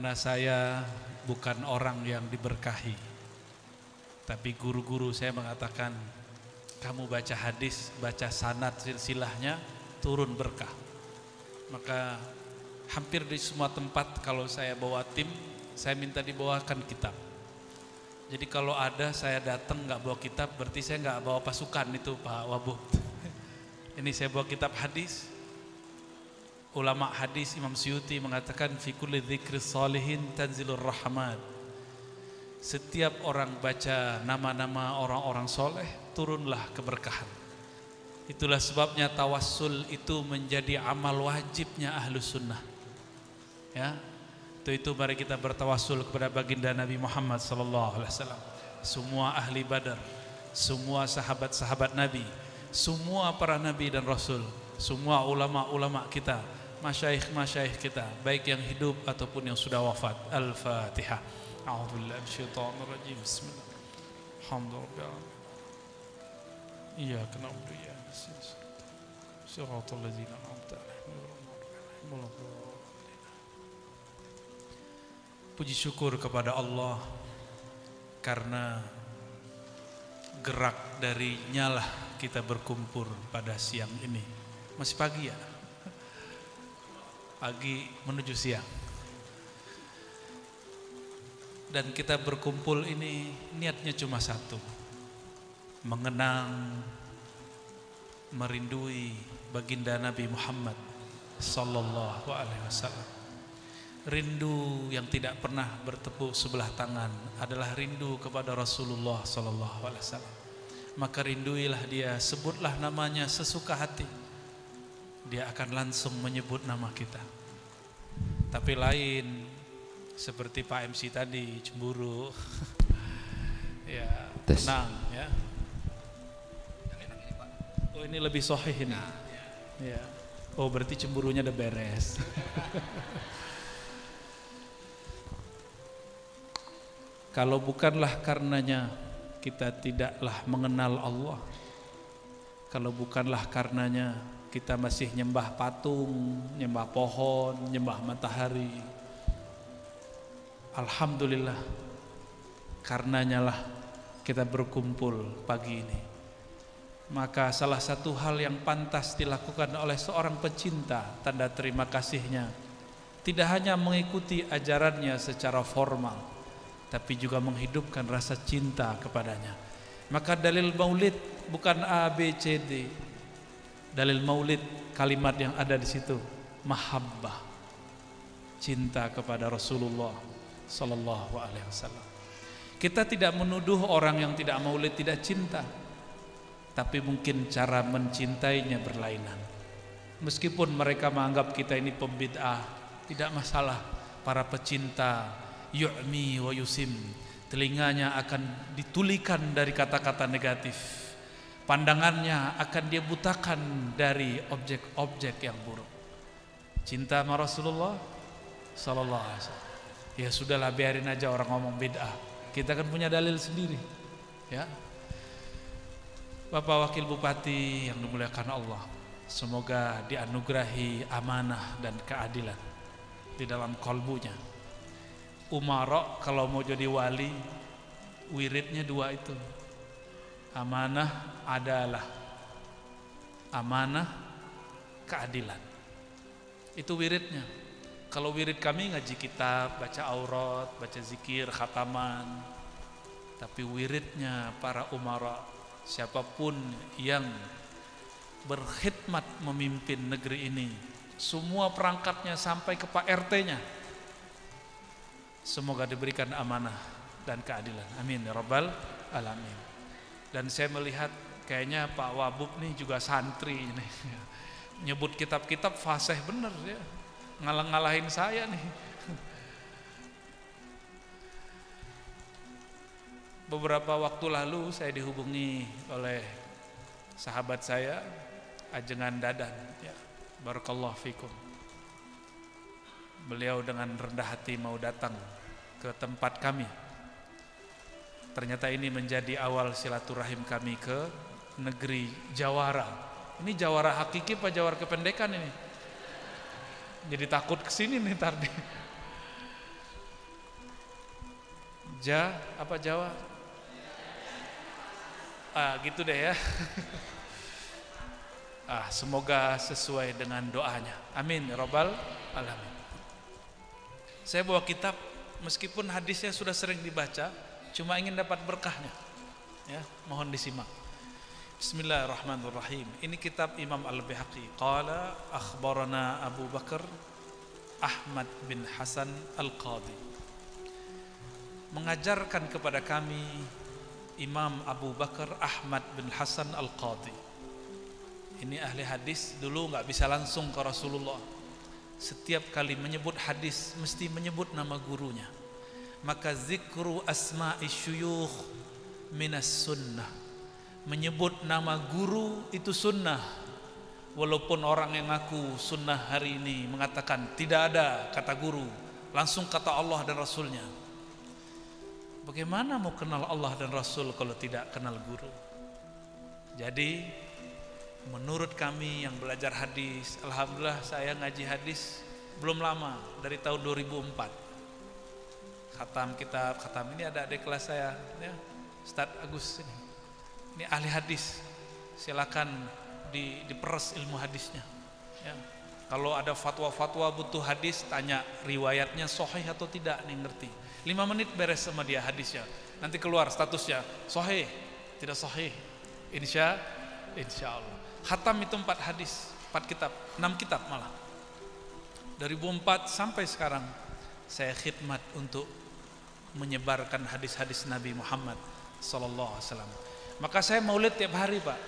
Karena saya bukan orang yang diberkahi, tapi guru-guru saya mengatakan, kamu baca hadis, baca sanad silsilahnya, turun berkah. Maka hampir di semua tempat kalau saya bawa tim, saya minta dibawakan kitab. Jadi kalau ada saya datang nggak bawa kitab, berarti saya nggak bawa pasukan itu Pak Wabu. Ini saya bawa kitab hadis. Ulama hadis Imam Suyuti mengatakan fi kulli dzikri sholihin tanzilur rahmat. Setiap orang baca nama-nama orang-orang soleh, turunlah keberkahan. Itulah sebabnya tawassul itu menjadi amal wajibnya ahlus sunnah. Ya, itu mari kita bertawassul kepada baginda Nabi Muhammad sallallahu alaihi wasallam. Semua ahli Badar, semua sahabat-sahabat Nabi, semua para nabi dan rasul, semua ulama-ulama kita, masyayikh-masyayikh kita, baik yang hidup ataupun yang sudah wafat. Al-Fatihah. A'udzubillahi minasyaitonir rajim. Bismillah. Alhamdulillah. Iyyaka na'budu wa iyyaka nasta'in. Shiratal ladzina an'amta 'alaihim. Puji syukur kepada Allah karena gerak darinya lah kita berkumpul pada siang ini. Masih pagi ya? Pagi menuju siang. Dan kita berkumpul ini niatnya cuma satu, mengenang, merindui baginda Nabi Muhammad sallallahu alaihi wasallam. Rindu yang tidak pernah bertepuk sebelah tangan adalah rindu kepada Rasulullah sallallahu alaihi wasallam. Maka rinduilah dia, sebutlah namanya sesuka hati. Dia akan langsung menyebut nama kita. Tapi lain seperti Pak MC tadi, cemburu. Ya, tenang ya. Oh, ini lebih sahih ini. Ya. Oh, berarti cemburunya udah beres. Kalau bukanlah karenanya kita tidaklah mengenal Allah. Kalau bukanlah karenanya kita masih nyembah patung, nyembah pohon, nyembah matahari. Alhamdulillah, karenanya lah kita berkumpul pagi ini. Maka salah satu hal yang pantas dilakukan oleh seorang pecinta, tanda terima kasihnya, tidak hanya mengikuti ajarannya secara formal, tapi juga menghidupkan rasa cinta kepadanya. Maka dalil maulid bukan A, B, C, D. Dalil maulid, kalimat yang ada di situ, mahabbah, cinta kepada Rasulullah sallallahu alaihi wasallam. Kita tidak menuduh orang yang tidak maulid tidak cinta, tapi mungkin cara mencintainya berlainan. Meskipun mereka menganggap kita ini pembid'ah, tidak masalah. Para pecinta yu'mi wa yusim, telinganya akan ditulikan dari kata-kata negatif, pandangannya akan dia butakan dari objek-objek yang buruk. Cinta sama Rasulullah sallallahu alaihi wasallam, ya sudahlah, biarin aja orang ngomong bid'ah, kita kan punya dalil sendiri ya. Bapak Wakil Bupati yang dimuliakan Allah, semoga dianugerahi amanah dan keadilan di dalam kalbunya. Umara kalau mau jadi wali, wiridnya dua itu. Amanah adalah amanah, keadilan. Itu wiridnya. Kalau wirid kami ngaji kitab, baca aurat, baca zikir, khataman. Tapi wiridnya para umara, siapapun yang berkhidmat memimpin negeri ini, semua perangkatnya sampai ke Pak RT-nya, semoga diberikan amanah dan keadilan. Amin ya rabbal alamin. Dan saya melihat kayaknya Pak Wabub nih juga santri ini. Nyebut kitab-kitab fasih bener ya. Ngalah-ngalahin saya nih. Beberapa waktu lalu saya dihubungi oleh sahabat saya, Ajengan Dadan ya. Barakallahu fikum. Beliau dengan rendah hati mau datang ke tempat kami. Ternyata ini menjadi awal silaturahim kami ke negeri Jawara. Ini Jawara hakiki apa Jawara kependekan ini? Jadi takut kesini nih tadi. Apa Jawa? Gitu deh ya. Semoga sesuai dengan doanya. Amin ya rabbal alamin. Saya bawa kitab, meskipun hadisnya sudah sering dibaca, cuma ingin dapat berkahnya. Ya, mohon disimak. Bismillahirrahmanirrahim. Ini kitab Imam Al-Baihaqi. Qala akhbarana Abu Bakar Ahmad bin Hasan Al-Qadi. Mengajarkan kepada kami Imam Abu Bakar Ahmad bin Hasan Al-Qadi. Ini ahli hadis, dulu nggak bisa langsung ke Rasulullah. Setiap kali menyebut hadis mesti menyebut nama gurunya. Maka zikru asma'i syuyukh minas sunnah. Menyebut nama guru itu sunnah. Walaupun orang yang ngaku sunnah hari ini mengatakan tidak ada kata guru, langsung kata Allah dan Rasulnya. Bagaimana mau kenal Allah dan Rasul kalau tidak kenal guru? Jadi menurut kami yang belajar hadis, alhamdulillah saya ngaji hadis belum lama, dari tahun 2004. Khatam ini ada adik kelas saya, ya, Ustadz Agus ini ahli hadis. Silakan diperes ilmu hadisnya. Ya. Kalau ada fatwa-fatwa butuh hadis, tanya riwayatnya sahih atau tidak, nih ngerti. 5 menit beres sama dia hadisnya. Nanti keluar statusnya sahih, tidak sahih. Insya Allah. Khatam itu 4 hadis, 4 kitab, 6 kitab malah. Dari 2004 sampai sekarang saya khidmat untuk menyebarkan hadis-hadis Nabi Muhammad sallallahu alaihi wasallam. Maka saya maulid tiap hari, Pak.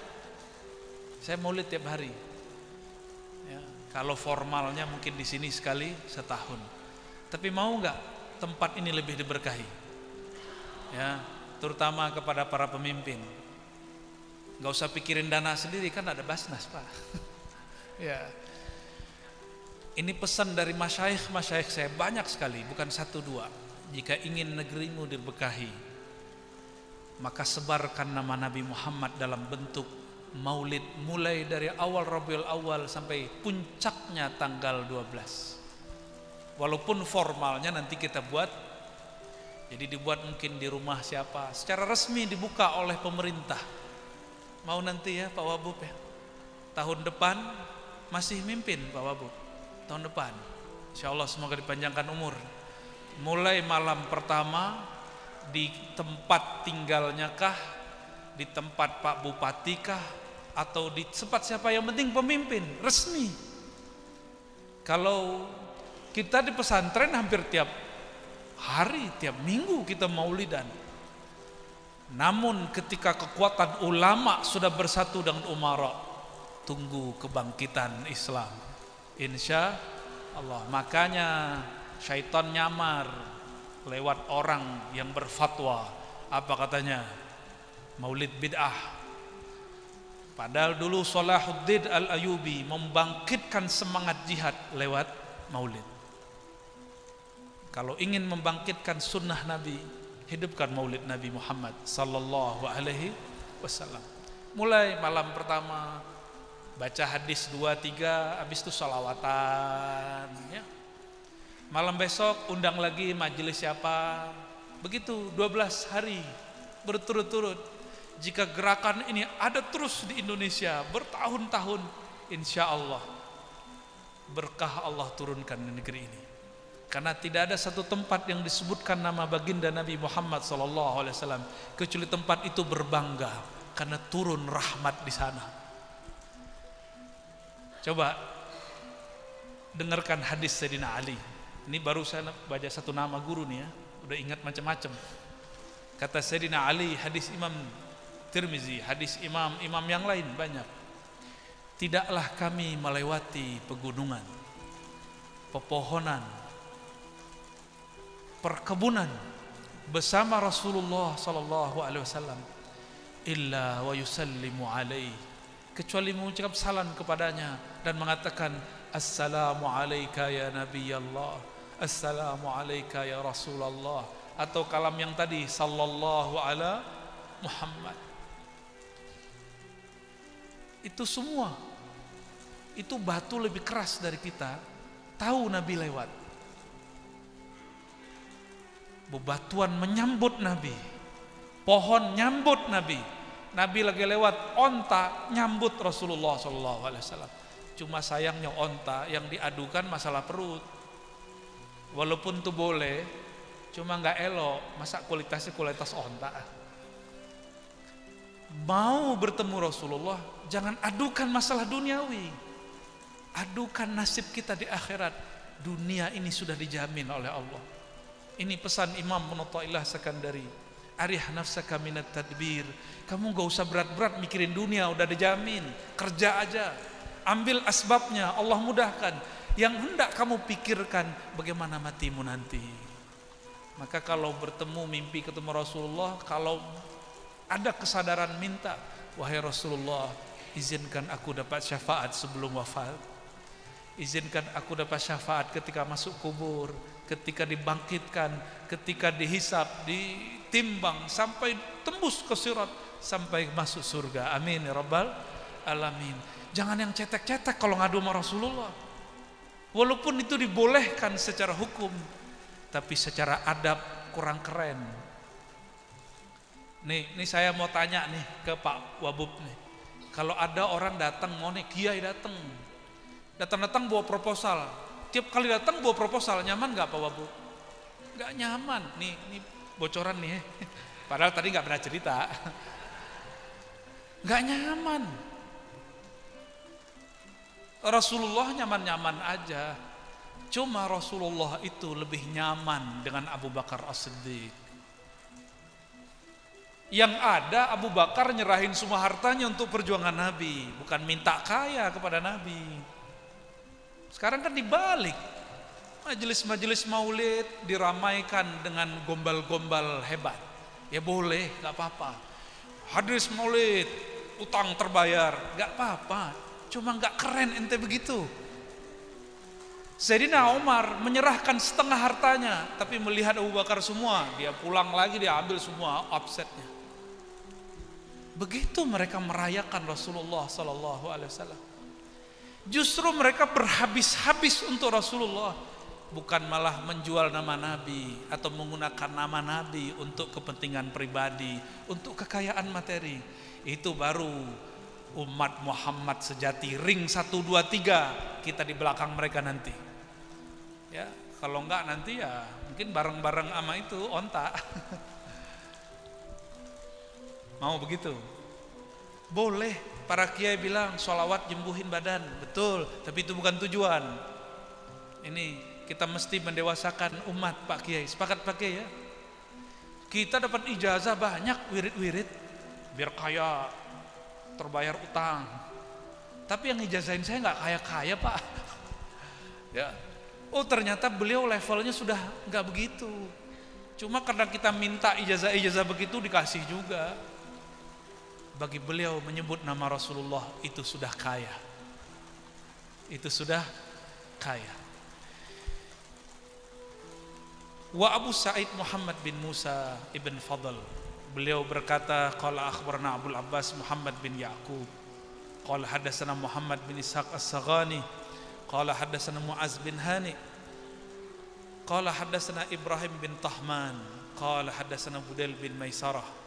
Saya maulid tiap hari. Ya, kalau formalnya mungkin di sini sekali setahun. Tapi mau nggak tempat ini lebih diberkahi? Ya, terutama kepada para pemimpin. Gak usah pikirin dana sendiri, kan ada Basnas, Pak. Ya. Ini pesan dari masyayikh saya banyak sekali, bukan 1-2. Jika ingin negerimu diberkahi, maka sebarkan nama Nabi Muhammad dalam bentuk maulid mulai dari awal Rabiul Awal sampai puncaknya tanggal 12. Walaupun formalnya nanti kita buat, jadi dibuat mungkin di rumah siapa, secara resmi dibuka oleh pemerintah. Mau nanti ya Pak Wabub ya, tahun depan masih mimpin Pak Wabub, tahun depan insya Allah semoga dipanjangkan umur. Mulai malam pertama di tempat tinggalnya kah, di tempat Pak Bupati kah, atau di tempat siapa, yang penting pemimpin resmi. Kalau kita di pesantren hampir tiap hari, tiap minggu kita maulidan. Namun ketika kekuatan ulama sudah bersatu dengan umara, tunggu kebangkitan Islam insya Allah. Makanya syaitan nyamar lewat orang yang berfatwa. Apa katanya? Maulid bid'ah. Padahal dulu Salahuddin Al-Ayyubi membangkitkan semangat jihad lewat maulid. Kalau ingin membangkitkan sunnah Nabi, hidupkan maulid Nabi Muhammad sallallahu alaihi wasallam. Mulai malam pertama baca hadis 2-3, habis itu sholawatan ya. Malam besok undang lagi majelis siapa. Begitu 12 hari berturut-turut. Jika gerakan ini ada terus di Indonesia bertahun-tahun, insya Allah berkah Allah turunkan di negeri ini. Karena tidak ada satu tempat yang disebutkan nama baginda Nabi Muhammad SAW kecuali tempat itu berbangga karena turun rahmat di sana. Coba dengarkan hadis Sayyidina Ali. Ini baru saya baca satu nama guru nih ya, udah ingat macam-macam. Kata Sayyidina Ali, hadis Imam Tirmizi, hadis imam yang lain banyak. Tidaklah kami melewati pegunungan, pepohonan, perkebunan bersama Rasulullah sallallahu alaihi wasallam illa wa yusallimu alaihi, kecuali mengucap salam kepadanya dan mengatakan assalamu alayka ya nabiyallah, assalamu alayka ya Rasulullah, atau kalam yang tadi sallallahu ala Muhammad. Itu semua itu batu lebih keras dari kita, tahu Nabi lewat. bebatuan menyambut Nabi, pohon nyambut Nabi. Nabi lagi lewat, onta nyambut Rasulullah SAW. Cuma sayangnya onta yang diadukan masalah perut. Walaupun itu boleh, cuma nggak elok. Masa kualitasnya kualitas onta. Mau bertemu Rasulullah, jangan adukan masalah duniawi. Adukan nasib kita di akhirat. Dunia ini sudah dijamin oleh Allah. Ini pesan Imam Ibnu Athaillah Sakandari. Arih nafsaka minat tadbir. Kamu gak usah berat-berat mikirin dunia, udah dijamin. Kerja aja, ambil asbabnya, Allah mudahkan. Yang hendak kamu pikirkan bagaimana matimu nanti. Maka kalau bertemu mimpi ketemu Rasulullah, kalau ada kesadaran minta, wahai Rasulullah, izinkan aku dapat syafaat sebelum wafat. Izinkan aku dapat syafaat ketika masuk kubur, ketika dibangkitkan, ketika dihisab, ditimbang sampai tembus ke sirat, sampai masuk surga. Amin ya rabbal alamin. Jangan yang cetek-cetek kalau ngadu sama Rasulullah. Walaupun itu dibolehkan secara hukum, tapi secara adab kurang keren. Nih saya mau tanya nih ke Pak Wabub nih. Kalau ada orang datang, mau nih kiai datang bawa proposal. Tiap kali datang bawa proposal, nyaman gak Pak Wabub? Gak nyaman. Nih bocoran nih. Padahal tadi gak pernah cerita. Gak nyaman. Rasulullah nyaman-nyaman aja. Cuma Rasulullah itu lebih nyaman dengan Abu Bakar As-Siddiq. Yang ada Abu Bakar nyerahin semua hartanya untuk perjuangan Nabi, bukan minta kaya kepada Nabi. Sekarang kan dibalik. Majelis-majelis maulid diramaikan dengan gombal-gombal hebat. Ya boleh, gak apa-apa. Hadis maulid, utang terbayar, gak apa-apa. Cuma gak keren ente begitu. Sayyidina Umar menyerahkan setengah hartanya, tapi melihat Abu Bakar semua, dia pulang lagi, dia ambil semua offsetnya. Begitu mereka merayakan Rasulullah SAW. Justru mereka berhabis-habis untuk Rasulullah, bukan malah menjual nama Nabi atau menggunakan nama Nabi untuk kepentingan pribadi, untuk kekayaan materi. Itu baru umat Muhammad sejati, ring 1, 2, 3, kita di belakang mereka nanti. Ya, kalau enggak nanti ya mungkin bareng-bareng sama itu onta. Mau begitu? Boleh. Para kiai bilang sholawat jembuhin badan, betul, tapi itu bukan tujuan. Ini kita mesti mendewasakan umat Pak Kiai. Sepakat Pak Kiai ya? Kita dapat ijazah banyak, wirid-wirid, biar kaya, terbayar utang. Tapi yang ijazahin saya nggak kaya-kaya Pak. Ya. Oh ternyata beliau levelnya sudah nggak begitu. Cuma karena kita minta ijazah begitu dikasih juga. Bagi beliau menyebut nama Rasulullah itu sudah kaya. Itu sudah kaya. Wa Abu Sa'id Muhammad bin Musa ibn Fadl, beliau berkata, qala akhbarna Abdul Abbas Muhammad bin Ya'qub, qala hadatsana Muhammad bin Ishaq As-Saghani, qala hadatsana Mu'az bin Hani, qala hadatsana Ibrahim bin Tahman, qala hadatsana Budail bin Maisarah,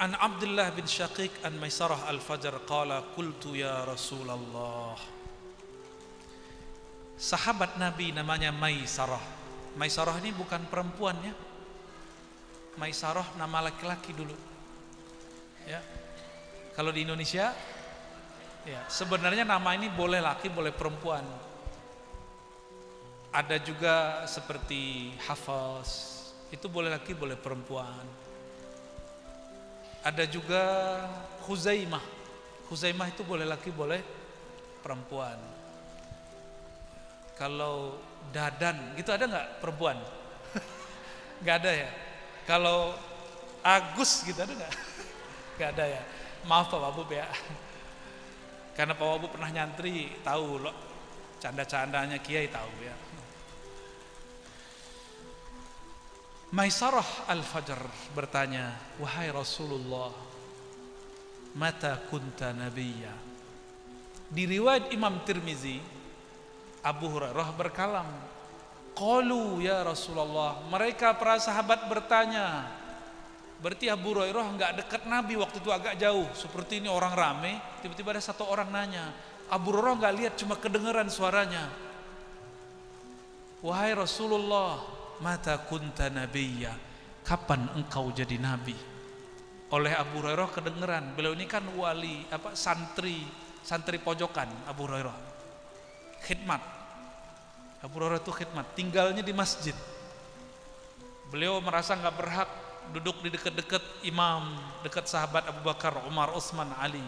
an Abdullah bin Syaqiq an Maisarah al-Fajr qala qultu ya Rasulullah. Sahabat Nabi namanya Maisarah. Maisarah ini bukan perempuan ya. Maisarah nama laki-laki dulu. Ya. Kalau di Indonesia ya, sebenarnya nama ini boleh laki, boleh perempuan. Ada juga seperti Hafaz, itu boleh laki, boleh perempuan. Ada juga Khuzaimah. Khuzaimah itu boleh laki, boleh perempuan. Kalau Dadan gitu ada nggak perempuan? Nggak ada ya. Kalau Agus gitu ada nggak? Nggak ada ya. Maaf Pak Wabub ya. Karena Pak Wabub pernah nyantri, tahu loh canda-candanya Kiai tahu ya. Maisarah al-Fajr bertanya, wahai Rasulullah, mata kunta nabiyya. Di riwayat Imam Tirmizi, Abu Hurairah berkalam, qalu ya Rasulullah, mereka para sahabat bertanya. Berarti Abu Hurairah enggak dekat Nabi waktu itu, agak jauh. Seperti ini orang rame, tiba-tiba ada satu orang nanya. Abu Hurairah enggak lihat, cuma kedengaran suaranya. Wahai Rasulullah, mata kunta nabiyya, kapan engkau jadi nabi? Oleh Abu Hurairah kedengaran. Beliau ini kan wali, santri pojokan Abu Hurairah. Khidmat. Abu Hurairah itu khidmat, tinggalnya di masjid. Beliau merasa enggak berhak duduk di dekat-dekat imam, dekat sahabat Abu Bakar, Umar, Utsman, Ali.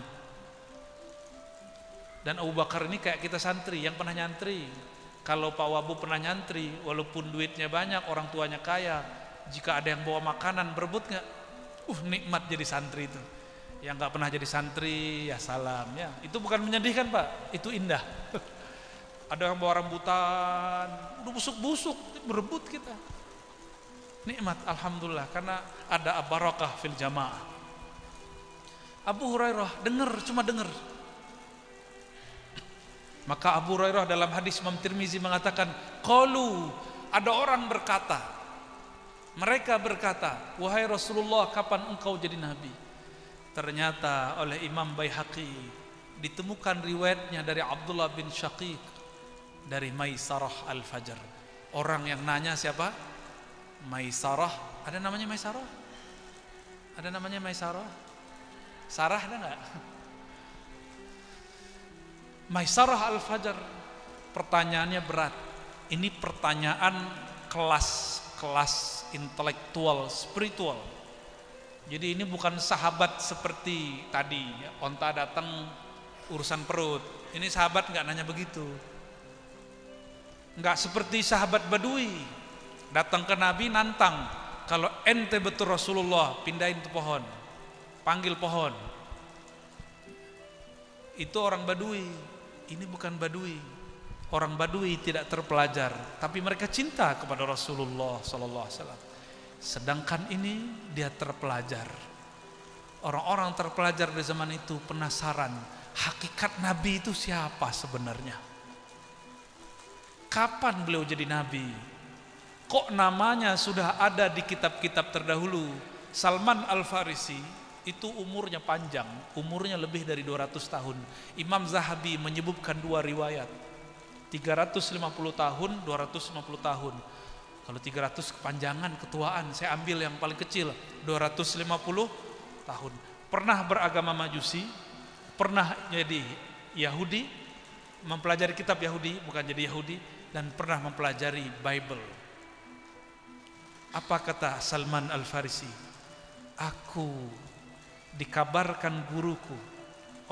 Dan Abu Bakar ini kayak kita santri yang pernah nyantri. Kalau Pak Wabu pernah nyantri, walaupun duitnya banyak, orang tuanya kaya, jika ada yang bawa makanan, berebut nggak? Nikmat jadi santri itu. Yang nggak pernah jadi santri, ya salam ya. Itu bukan menyedihkan Pak, itu indah. Ada yang bawa rambutan, udah busuk-busuk, berebut kita. Nikmat, alhamdulillah, karena ada barakah fil jamaah. Abu Hurairah cuma dengar. Maka Abu Hurairah dalam hadis Imam Tirmizi mengatakan, qalu, ada orang berkata, mereka berkata, wahai Rasulullah, kapan engkau jadi nabi? Ternyata oleh Imam Baihaqi ditemukan riwayatnya dari Abdullah bin Syaqiq dari Maisarah Al-Fajr. Orang yang nanya siapa? Maisarah. Ada namanya Maisarah? Ada namanya Maisarah? Sarah ada enggak? Maisarah Al-Fajr. Pertanyaannya berat. Ini pertanyaan kelas intelektual, spiritual. Jadi ini bukan sahabat seperti tadi, onta datang urusan perut. Ini sahabat enggak nanya begitu. Enggak seperti sahabat Badui. Datang ke Nabi nantang, kalau ente betul Rasulullah, pindahin tuh pohon, panggil pohon. Itu orang Badui. Ini bukan Badui. Orang Badui tidak terpelajar, tapi mereka cinta kepada Rasulullah sallallahu alaihi wasallam. Sedangkan ini dia terpelajar. Orang-orang terpelajar di zaman itu penasaran, hakikat Nabi itu siapa sebenarnya? Kapan beliau jadi Nabi? Kok namanya sudah ada di kitab-kitab terdahulu? Salman Al-Farisi itu umurnya panjang, umurnya lebih dari 200 tahun. Imam Zahabi menyebutkan dua riwayat, 350 tahun, 250 tahun. Kalau 300 kepanjangan, ketuaan, saya ambil yang paling kecil, 250 tahun. Pernah beragama Majusi, pernah jadi Yahudi, mempelajari kitab Yahudi, bukan jadi Yahudi, dan pernah mempelajari Bible. Apa kata Salman Al-Farisi? Aku dikabarkan guruku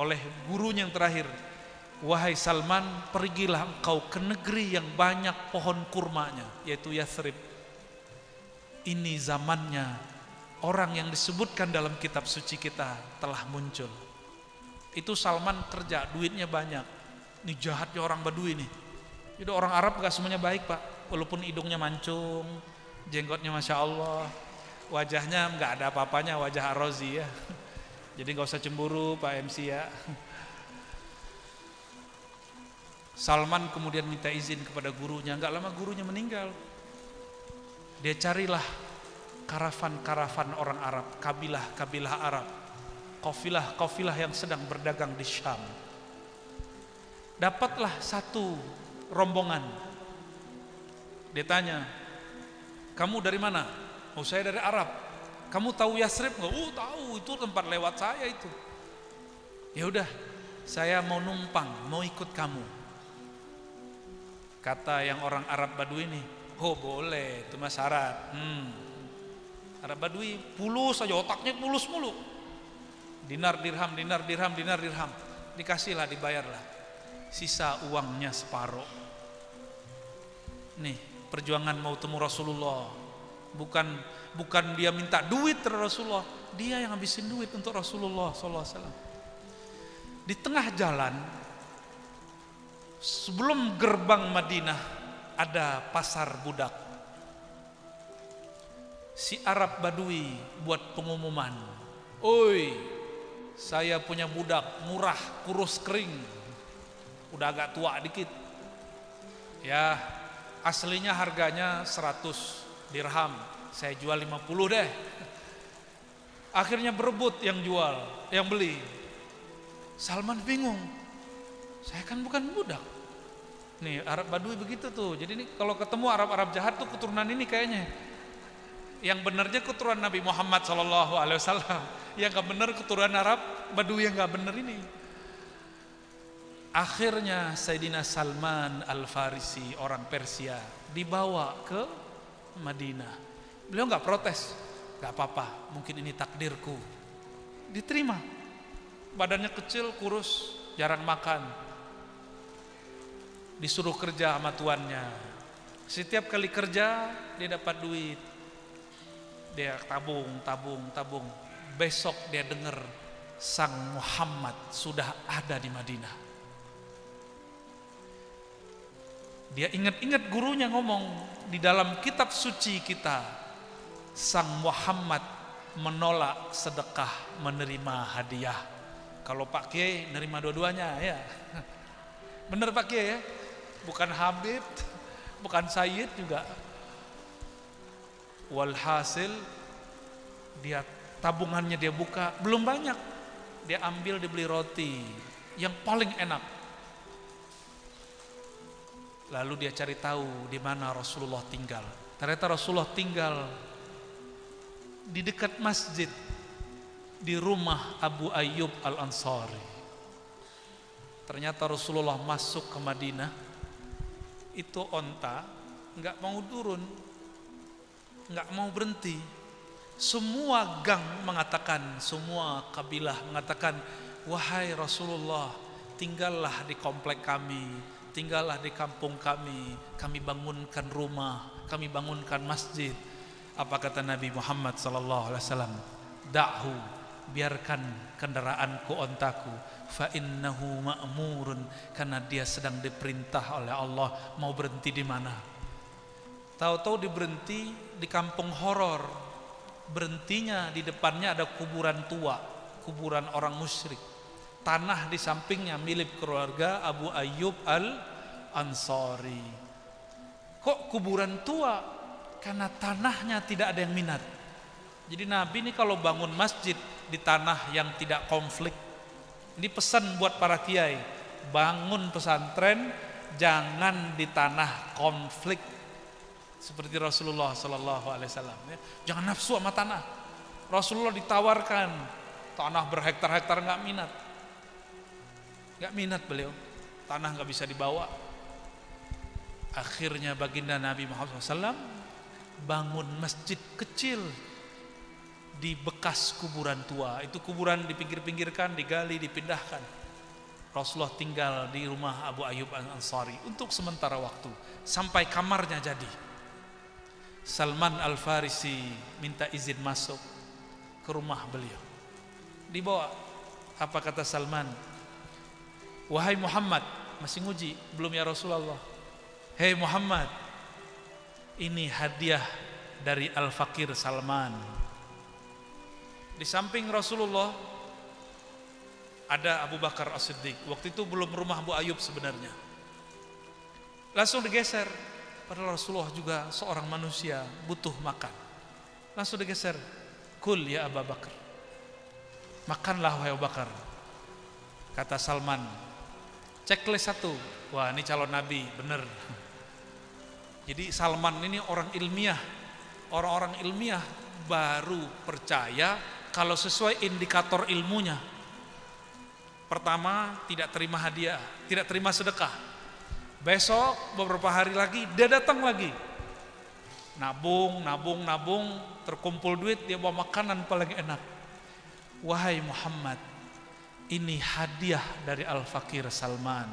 oleh gurunya yang terakhir, wahai Salman, pergilah engkau ke negeri yang banyak pohon kurmanya, yaitu Yathrib. Ini zamannya orang yang disebutkan dalam kitab suci kita telah muncul. Itu Salman kerja, duitnya banyak. Ini jahatnya orang Badui nih. Jadi orang Arab gak semuanya baik Pak, walaupun hidungnya mancung, jenggotnya Masya Allah, wajahnya gak ada apa-apanya, wajah Ar-Razi ya. Jadi gak usah cemburu Pak MC ya. Salman kemudian minta izin kepada gurunya. Gak lama gurunya meninggal. Dia carilah karavan-karavan orang Arab, kabilah-kabilah Arab, kafilah yang sedang berdagang di Syam. Dapatlah satu rombongan. Dia tanya, kamu dari mana? Oh, saya dari Arab. Kamu tahu Yathrib nggak? Oh, tahu, itu tempat lewat saya itu. Ya udah, saya mau numpang, mau ikut kamu. Kata yang orang Arab Badui ini, oh boleh, itu mah syarat. Arab Badui pulus aja, otaknya pulus mulu. Dinar dirham. Dikasihlah, dibayarlah. Sisa uangnya separuh. Nih, perjuangan mau temu Rasulullah. Bukan dia minta duit dari Rasulullah, dia yang habisin duit untuk Rasulullah SAW. Di tengah jalan, sebelum gerbang Madinah, ada pasar budak. Si Arab Badui buat pengumuman, oi, saya punya budak murah, kurus kering, udah agak tua dikit. Ya, aslinya harganya 100 dirham, saya jual 50 deh. Akhirnya berebut yang jual, yang beli. Salman bingung, saya kan bukan budak. Nih Arab Badui begitu tuh. Jadi ini kalau ketemu Arab-Arab jahat tuh keturunan ini kayaknya. Yang benernya keturunan Nabi Muhammad SAW. Yang gak bener keturunan Arab Badui yang gak bener ini. Akhirnya Sayyidina Salman Al-Farisi, orang Persia, dibawa ke Madinah. Beliau gak protes, gak apa-apa, mungkin ini takdirku. Diterima. Badannya kecil, kurus, jarang makan. Disuruh kerja sama tuannya. Setiap kali kerja dia dapat duit. Dia tabung. Besok dia dengar Sang Muhammad sudah ada di Madinah. Dia ingat-ingat gurunya ngomong di dalam kitab suci kita, Sang Muhammad menolak sedekah, menerima hadiah. Kalau Pak Kiai nerima dua-duanya ya. Bener Pak Kiai ya? Bukan Habib, bukan Sayyid juga. Walhasil dia tabungannya dia buka, belum banyak. Dia ambil, dibeli roti yang paling enak. Lalu dia cari tahu di mana Rasulullah tinggal. Ternyata Rasulullah tinggal di dekat masjid, di rumah Abu Ayyub Al-Ansari. Ternyata Rasulullah masuk ke Madinah, itu onta nggak mau turun, nggak mau berhenti. Semua gang mengatakan, semua kabilah mengatakan, wahai Rasulullah, tinggallah di komplek kami, tinggallah di kampung kami bangunkan rumah, kami bangunkan masjid. Apa kata Nabi Muhammad SAW? Da'hu, biarkan kendaraanku, ontaku, fa innahu ma'murun, karena dia sedang diperintah oleh Allah. Mau berhenti di mana? Tahu-tahu diberhenti di kampung horor. Berhentinya di depannya ada kuburan tua, kuburan orang musyrik. Tanah di sampingnya milik keluarga Abu Ayyub Al-Ansari. Kok kuburan tua? Karena tanahnya tidak ada yang minat. Jadi Nabi ini kalau bangun masjid di tanah yang tidak konflik, ini pesan buat para kiai, bangun pesantren jangan di tanah konflik. Seperti Rasulullah SAW ya. Jangan nafsu sama tanah. Rasulullah ditawarkan tanah berhektar-hektar, nggak minat beliau, tanah nggak bisa dibawa. Akhirnya baginda Nabi Muhammad SAW bangun masjid kecil di bekas kuburan tua. Itu kuburan dipinggir-pinggirkan, digali, dipindahkan. Rasulullah tinggal di rumah Abu Ayyub Al-Ansari untuk sementara waktu sampai kamarnya jadi. Salman Al-Farisi minta izin masuk ke rumah beliau. Dibawa. Apa kata Salman? Wahai Muhammad, masih nguji, belum ya Rasulullah. Hei Muhammad, ini hadiah dari Al-Fakir Salman. Di samping Rasulullah ada Abu Bakar As-Siddiq. Waktu itu belum rumah Abu Ayyub sebenarnya. Langsung digeser. Padahal Rasulullah juga seorang manusia, butuh makan. Langsung digeser. Kul ya Abu Bakar, makanlah wahai Abu Bakar. Kata Salman, checklist 1. Wah, ini calon Nabi, bener. Jadi Salman ini orang ilmiah. Orang-orang ilmiah baru percaya kalau sesuai indikator ilmunya. Pertama, tidak terima hadiah, tidak terima sedekah. Besok beberapa hari lagi dia datang lagi. Nabung, terkumpul duit, dia bawa makanan paling enak. Wahai Muhammad, ini hadiah dari Al-Fakir Salman.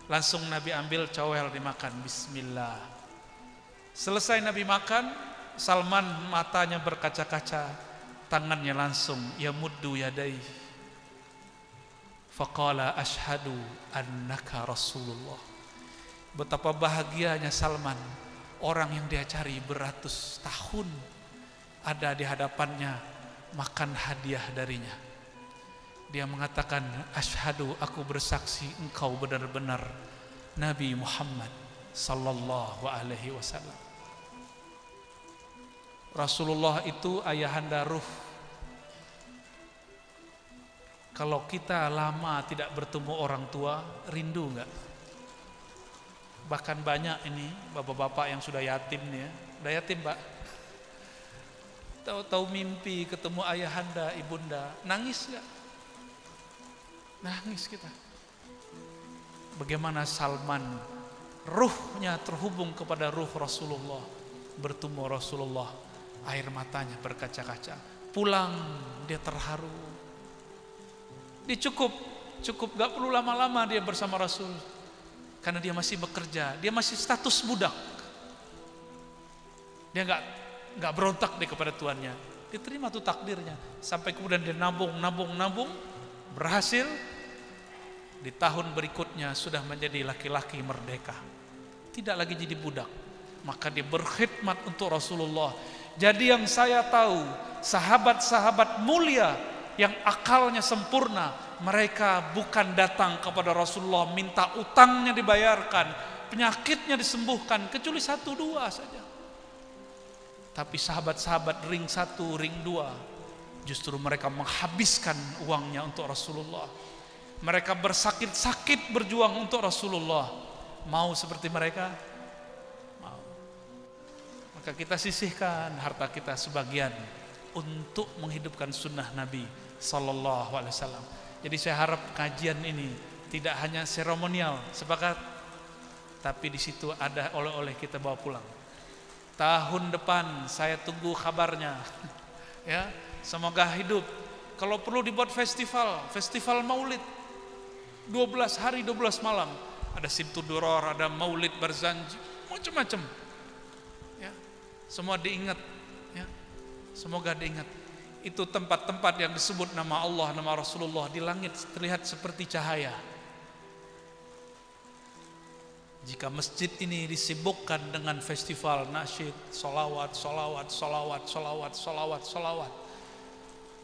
Langsung Nabi ambil cowel dimakan, bismillah. Selesai Nabi makan, Salman matanya berkaca-kaca, tangannya langsung yamuddu yadai. Faqala ashhadu annaka Rasulullah. Betapa bahagianya Salman, orang yang dia cari beratus tahun ada di hadapannya, makan hadiah darinya. Dia mengatakan, asyhadu, aku bersaksi engkau benar-benar Nabi Muhammad. sallallahu alaihi wasallam. Rasulullah itu ayahanda ruh. Kalau kita lama tidak bertemu orang tua, rindu enggak? Bahkan banyak ini bapak-bapak yang sudah yatim nih ya. Udah yatim, Pak. Tahu-tahu mimpi ketemu ayahanda, ibunda, nangis enggak? Nangis kita. Bagaimana Salman ruhnya terhubung kepada ruh Rasulullah, bertemu Rasulullah, air matanya berkaca-kaca. Pulang dia terharu. Dia cukup gak perlu lama-lama dia bersama Rasul, karena dia masih bekerja, dia masih status budak. Dia gak berontak dia kepada tuannya, diterima tuh takdirnya. Sampai kemudian dia nabung, berhasil. Di tahun berikutnya sudah menjadi laki-laki merdeka, tidak lagi jadi budak. Maka dia berkhidmat untuk Rasulullah. Jadi yang saya tahu, sahabat-sahabat mulia yang akalnya sempurna, mereka bukan datang kepada Rasulullah minta utangnya dibayarkan, penyakitnya disembuhkan, kecuali 1-2 saja. Tapi sahabat-sahabat ring 1, ring 2, justru mereka menghabiskan uangnya untuk Rasulullah. Mereka bersakit-sakit berjuang untuk Rasulullah. Mau seperti mereka? Mau. Maka kita sisihkan harta kita sebagian untuk menghidupkan sunnah Nabi Sallallahu Alaihi Wasallam. Jadi saya harap kajian ini tidak hanya seremonial, sepakat, tapi di situ ada oleh-oleh kita bawa pulang. Tahun depan saya tunggu kabarnya, ya. Semoga hidup. Kalau perlu dibuat festival Maulid, 12 hari 12 malam, ada Simtu Duror, ada Maulid Barzanji, macam-macam, ya. Semua diingat, ya. Semoga diingat. Itu tempat-tempat yang disebut nama Allah, nama Rasulullah di langit terlihat seperti cahaya. Jika masjid ini disibukkan dengan festival nasyid, solawat,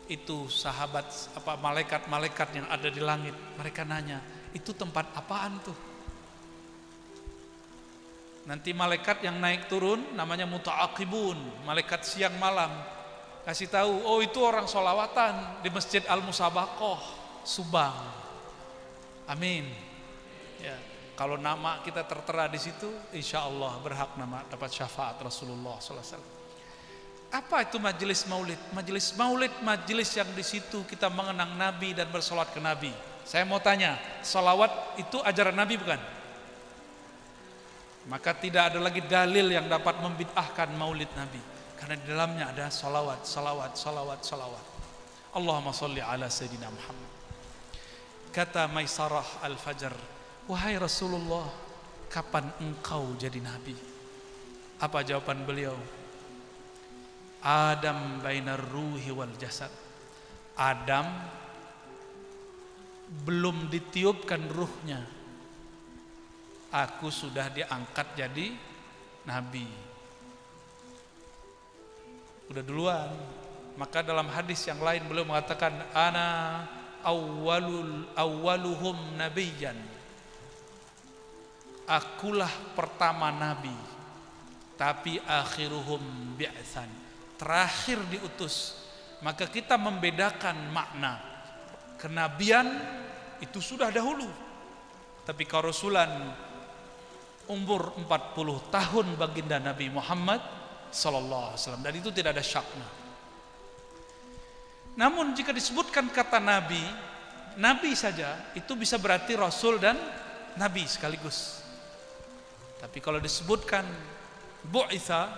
itu sahabat malaikat-malaikat yang ada di langit, mereka nanya, itu tempat apaan tuh? Nanti malaikat yang naik turun namanya muta'aqibun, malaikat siang malam, kasih tahu, oh itu orang solawatan di Masjid Al-Musabaqah Subang. Amin. Ya, kalau nama kita tertera di situ, insya Allah berhak nama dapat syafaat Rasulullah SAW. Apa itu majelis maulid? Majelis maulid, majelis yang di situ kita mengenang Nabi dan bersolat ke Nabi. Saya mau tanya, salawat itu ajaran Nabi bukan? Maka tidak ada lagi dalil yang dapat membid'ahkan maulid Nabi, karena di dalamnya ada salawat. Allahumma salli ala Sayyidina Muhammad. Kata Maisarah Al-Fajr, wahai Rasulullah, kapan engkau jadi Nabi? Apa jawaban beliau? Adam bainar ruhi wal jasad. Adam belum ditiupkan ruhnya, aku sudah diangkat jadi Nabi. Udah duluan. Maka dalam hadis yang lain beliau mengatakan, ana awwaluhum nabiyyan. Akulah pertama nabi, tapi akhiruhum bi'tsan, terakhir diutus. Maka kita membedakan makna kenabian itu sudah dahulu, tapi kerasulan umur 40 tahun baginda Nabi Muhammad sallallahu alaihi wasallam, dan itu tidak ada syaknya. Namun jika disebutkan kata nabi, nabi saja itu bisa berarti rasul dan nabi sekaligus. Tapi kalau disebutkan bu'itsa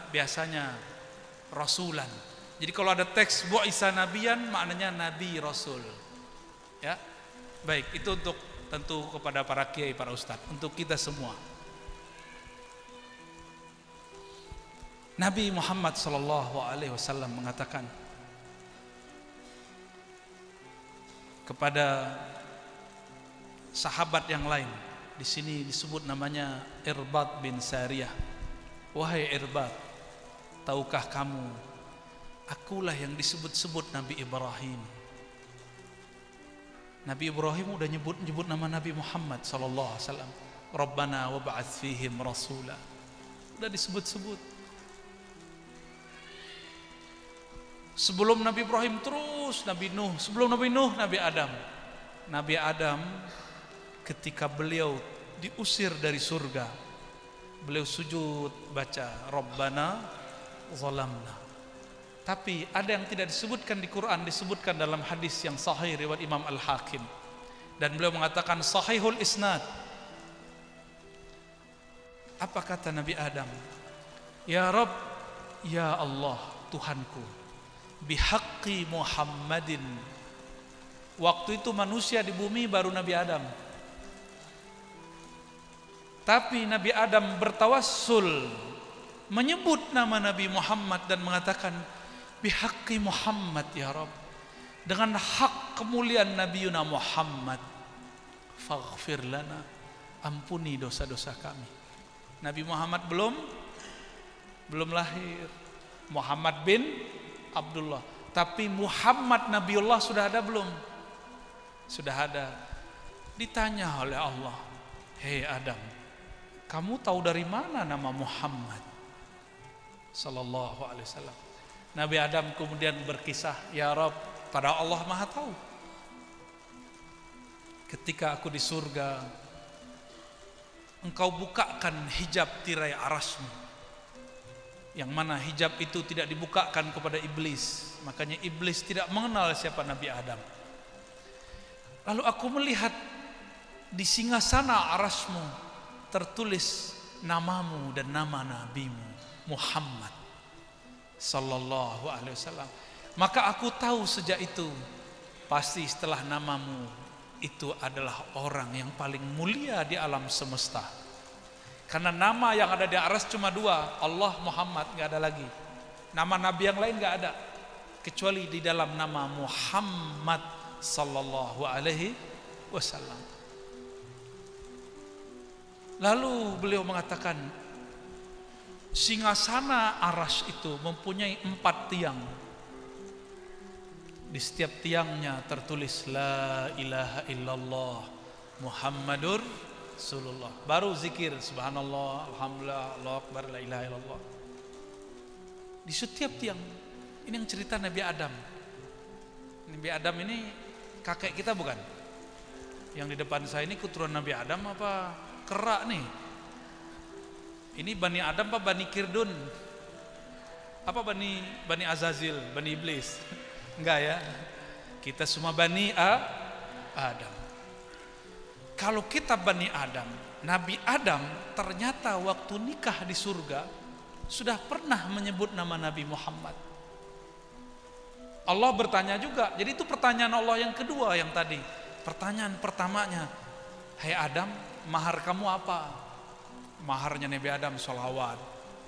biasanya rasulan. Jadi kalau ada teks bu'itsa nabiyan, maknanya nabi rasul. Ya. Baik, itu untuk tentu kepada para kiai, para ustadz, untuk kita semua. Nabi Muhammad sallallahu alaihi wasallam mengatakan kepada sahabat yang lain, di sini disebut namanya Irbad bin Sariyah. Wahai Irbad, tahukah kamu, akulah yang disebut-sebut Nabi Ibrahim. Nabi Ibrahim udah nyebut nama Nabi Muhammad sallallahu alaihi wasallam. Rabbana wab'ats fihim rasula. Udah disebut-sebut. Sebelum Nabi Ibrahim terus Nabi Nuh, sebelum Nabi Nuh Nabi Adam. Nabi Adam ketika beliau diusir dari surga, beliau sujud baca Rabbana zalamna. Tapi ada yang tidak disebutkan di Quran, disebutkan dalam hadis yang sahih riwayat Imam Al-Hakim. Dan beliau mengatakan sahihul isnad. Apa kata Nabi Adam? Ya Rabb, ya Allah, Tuhanku, bihaqqi Muhammadin. Waktu itu manusia di bumi baru Nabi Adam. Tapi Nabi Adam bertawassul, menyebut nama Nabi Muhammad dan mengatakan bihaqqi Muhammad ya Rabb, dengan hak kemuliaan Nabi Yuna Muhammad, faghfir lana, ampuni dosa-dosa kami. Nabi Muhammad belum lahir, Muhammad bin Abdullah. Tapi Muhammad Nabiullah sudah ada belum? Sudah ada. Ditanya oleh Allah, hei Adam, kamu tahu dari mana nama Muhammad sallallahu alaihi wasallam? Nabi Adam kemudian berkisah, ya Rabb, pada Allah Maha tahu. Ketika aku di surga, engkau bukakan hijab tirai arasmu, yang mana hijab itu tidak dibukakan kepada iblis. Makanya iblis tidak mengenal siapa Nabi Adam. Lalu aku melihat di singgasana arasmu tertulis namamu dan nama nabimu Muhammad sallallahu alaihi wasallam. Maka aku tahu sejak itu pasti setelah namamu itu adalah orang yang paling mulia di alam semesta. Karena nama yang ada di aras cuma dua, Allah, Muhammad, nggak ada lagi. Nama nabi yang lain nggak ada kecuali di dalam nama Muhammad sallallahu alaihi wasallam. Lalu beliau mengatakan, singgasana aras itu mempunyai 4 tiang. Di setiap tiangnya tertulis la ilaha illallah Muhammadur Rasulullah. Baru zikir subhanallah, alhamdulillah, Allahu akbar, la ilaha illallah. Di setiap tiang. Ini yang cerita Nabi Adam. Nabi Adam ini kakek kita bukan? Yang di depan saya ini keturunan Nabi Adam apa kerak nih? Ini Bani Adam apa Bani Kirdun? Apa Bani Azazil, Bani Iblis? Enggak ya. Kita semua Bani Adam. Kalau kita Bani Adam, Nabi Adam ternyata waktu nikah di surga sudah pernah menyebut nama Nabi Muhammad. Allah bertanya juga. Jadi itu pertanyaan Allah yang kedua yang tadi. Pertanyaan pertamanya, hai Adam, mahar kamu apa? Maharnya Nabi Adam sholawat.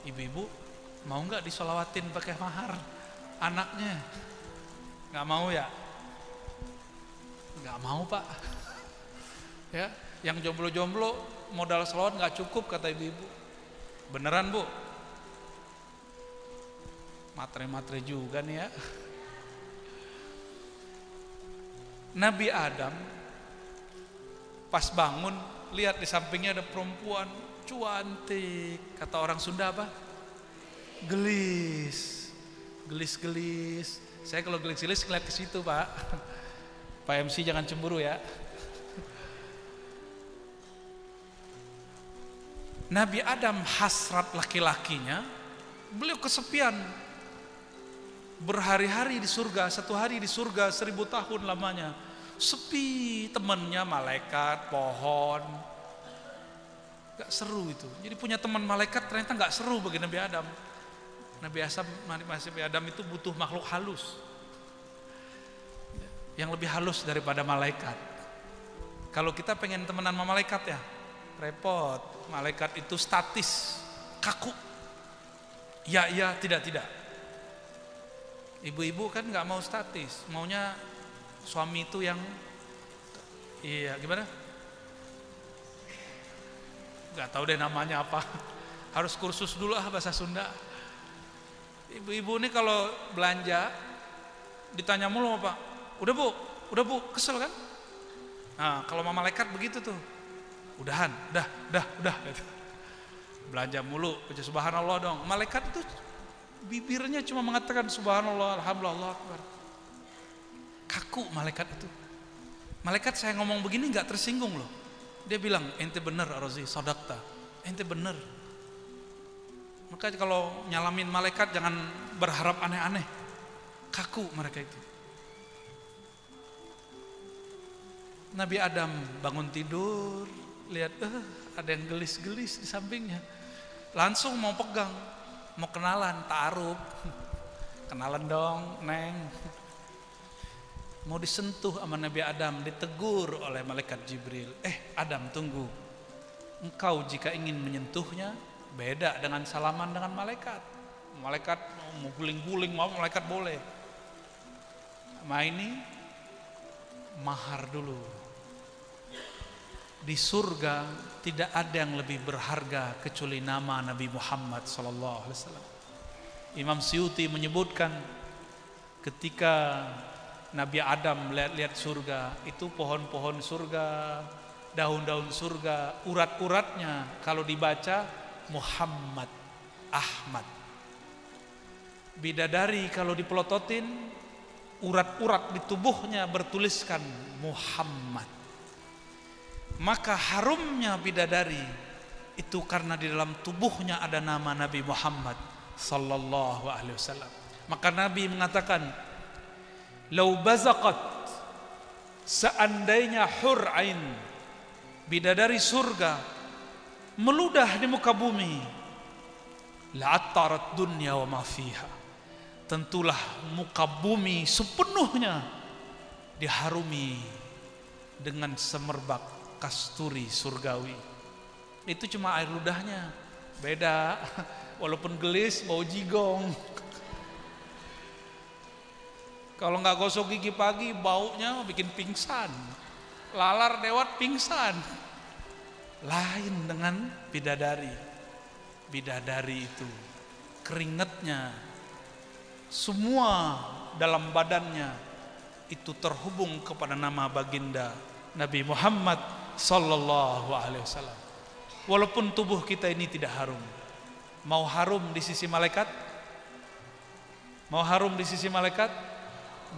Ibu-ibu mau nggak disolawatin pakai mahar anaknya? Nggak mau ya? Nggak mau Pak. Ya, yang jomblo-jomblo modal sholawat nggak cukup kata ibu-ibu. Beneran Bu? Matre-matre juga nih ya. Nabi Adam pas bangun lihat di sampingnya ada perempuan cantik, kata orang Sunda apa? Gelis, gelis-gelis. Saya kalau gelis-gelis ngeliat ke situ Pak. Pak MC jangan cemburu ya. Nabi Adam hasrat laki-lakinya, beliau kesepian. Berhari-hari di surga, 1 hari di surga 1000 tahun lamanya. Sepi, temannya malaikat, pohon. Gak seru itu. Jadi punya teman malaikat ternyata gak seru bagi Nabi Adam. Nabi Adam itu butuh makhluk halus. Yang lebih halus daripada malaikat. Kalau kita pengen temenan sama malaikat ya, repot. Malaikat itu statis, kaku. Ya, tidak. Ibu-ibu kan nggak mau statis, maunya suami itu yang, iya gimana? Nggak tahu deh namanya apa. Harus kursus dulu bahasa Sunda. Ibu-ibu ini kalau belanja ditanya mulu Pak, udah bu, kesel kan? Nah kalau sama malaikat begitu tuh, Udahan, udah. Belanja mulu, baca subhanallah dong. Malaikat itu bibirnya cuma mengatakan subhanallah, alhamdulillah, Allahu akbar. Kaku malaikat itu. Malaikat saya ngomong begini nggak tersinggung loh. Dia bilang, ente bener Razi, sodakta, ente bener. Maka kalau nyalamin malaikat jangan berharap aneh-aneh. Kaku mereka itu. Nabi Adam bangun tidur, lihat ada yang gelis-gelis di sampingnya. Langsung mau pegang, mau kenalan, ta'aruf. Kenalan dong, Neng. Mau disentuh sama Nabi Adam, ditegur oleh malaikat Jibril. Adam, tunggu. Engkau jika ingin menyentuhnya, beda dengan salaman dengan malaikat. Malaikat mau guling-guling, mau malaikat boleh. Ma ini mahar dulu. Di surga tidak ada yang lebih berharga kecuali nama Nabi Muhammad sallallahu alaihi wasallam. Imam Suyuti menyebutkan ketika Nabi Adam lihat surga, itu pohon-pohon surga, daun-daun surga, urat-uratnya kalau dibaca Muhammad, Ahmad. Bidadari kalau dipelototin, urat-urat di tubuhnya bertuliskan Muhammad. Maka harumnya bidadari itu karena di dalam tubuhnya ada nama Nabi Muhammad sallallahu alaihi wasallam. Maka Nabi mengatakan, "Lau bazaqat", seandainya hur ain, bidadari surga, meludah di muka bumi, la'attarat dunya wa ma fiha, tentulah muka bumi sepenuhnya diharumi dengan semerbak kasturi surgawi. Itu cuma air ludahnya, beda. Walaupun gelis bau jigong. Kalau nggak gosok gigi pagi, baunya bikin pingsan. Lalar lewat pingsan. Lain dengan bidadari. Bidadari itu keringatnya, semua dalam badannya itu terhubung kepada nama baginda Nabi Muhammad sallallahu alaihi wasallam. Walaupun tubuh kita ini tidak harum, mau harum di sisi malaikat, mau harum di sisi malaikat,